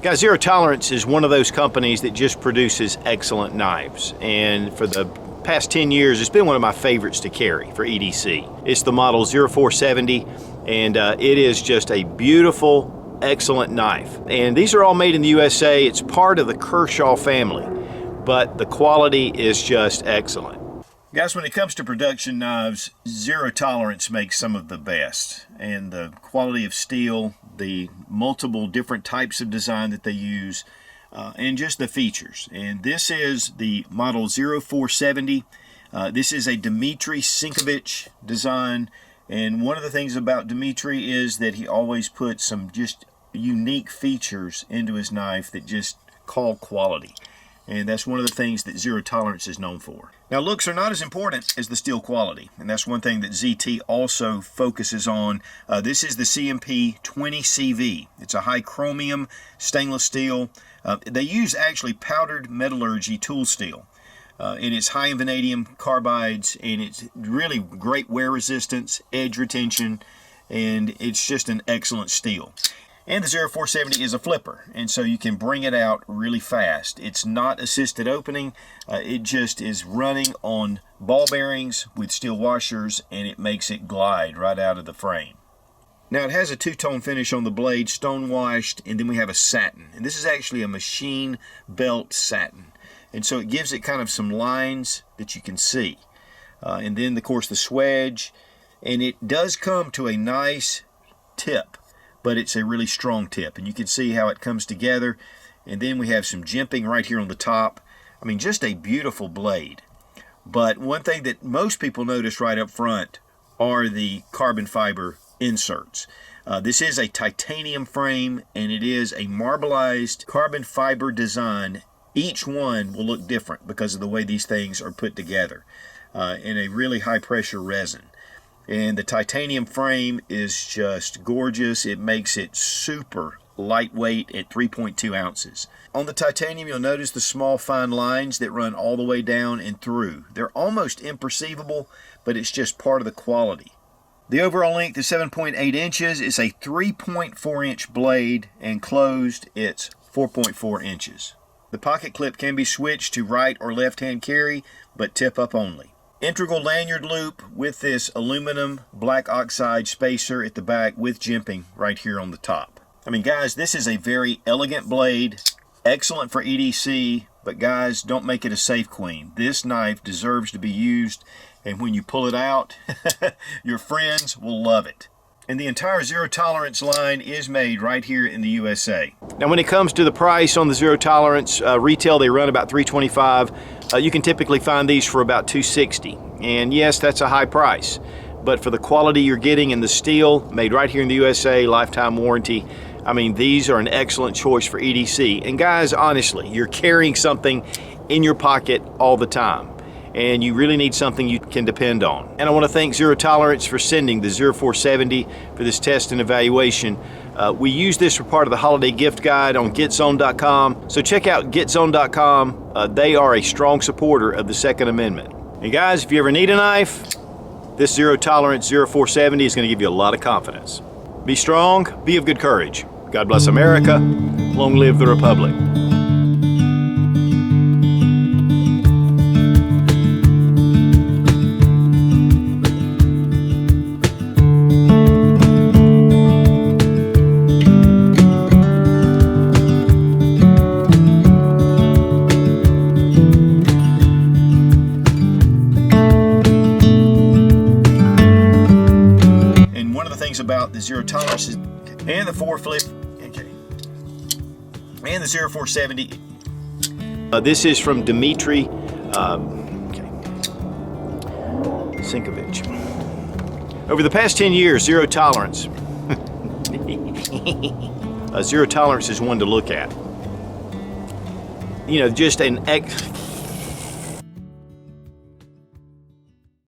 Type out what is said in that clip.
Guys, Zero Tolerance is one of those companies that just produces excellent knives, and for the past 10 years it's been one of my favorites to carry for EDC. It's the model 0470, and it is just a beautiful, excellent knife. And these are all made in the USA. It's part of the Kershaw family, but the quality is just excellent. Guys, when it comes to production knives, Zero Tolerance makes some of the best. And the quality of steel, the multiple different types of design that they use, and just the features. And this is the model 0470. This is a Dmitry Sinkevich design. And one of the things about Dmitry is that he always puts some just unique features into his knife that just call quality. And that's one of the things that Zero Tolerance is known for. Now, looks are not as important as the steel quality, and that's one thing that ZT also focuses on. This is the CMP 20CV. It's a high chromium stainless steel. They use actually powdered metallurgy tool steel. And it's high in vanadium carbides, and it's really great wear resistance, edge retention, and it's just an excellent steel. And the 0470 is a flipper, and so you can bring it out really fast. It's not assisted opening. It just is running on ball bearings with steel washers, and it makes it glide right out of the frame. Now, it has a two-tone finish on the blade, stone washed, and then we have a satin. And this is actually a machine belt satin. And so it gives it kind of some lines that you can see. And then, of course, the swedge. And it does come to a nice tip, but it's a really strong tip, and you can see how it comes together. And then we have some jimping right here on the top. I mean, just a beautiful blade. But one thing that most people notice right up front are the carbon fiber inserts. This is a titanium frame, and it is a marbleized carbon fiber design. Each one will look different because of the way these things are put together in a really high pressure resin. And the titanium frame is just gorgeous. It makes it super lightweight at 3.2 ounces. On the titanium, you'll notice the small fine lines that run all the way down and through. They're almost imperceivable, but it's just part of the quality. The overall length is 7.8 inches. It's a 3.4 inch blade, and closed it's 4.4 inches. The pocket clip can be switched to right or left hand carry, but tip up only. Integral lanyard loop with this aluminum black oxide spacer at the back with jimping right here on the top. I mean, guys, this is a very elegant blade, excellent for EDC, but guys, don't make it a safe queen. This knife deserves to be used, and when you pull it out, your friends will love it. And the entire Zero Tolerance line is made right here in the USA. Now, when it comes to the price on the Zero Tolerance, retail they run about $325. You can typically find these for about $260. And yes, that's a high price, but for the quality you're getting in the steel, made right here in the USA, lifetime warranty, I mean, these are an excellent choice for EDC. And guys, honestly, you're carrying something in your pocket all the time, and you really need something you can depend on. And I want to thank Zero Tolerance for sending the 0470 for this test and evaluation. We use this for part of the holiday gift guide on GetZone.com, so check out GetZone.com. They are a strong supporter of the Second Amendment. And guys, if you ever need a knife, this Zero Tolerance 0470 is going to give you a lot of confidence. Be strong, be of good courage. God bless America. Long live the Republic. About the Zero Tolerance and the 4-flip, okay, and the 0470. This is from Dmitry Sinkevich. Over the past 10 years, Zero Tolerance Zero Tolerance is one to look at. You know, just an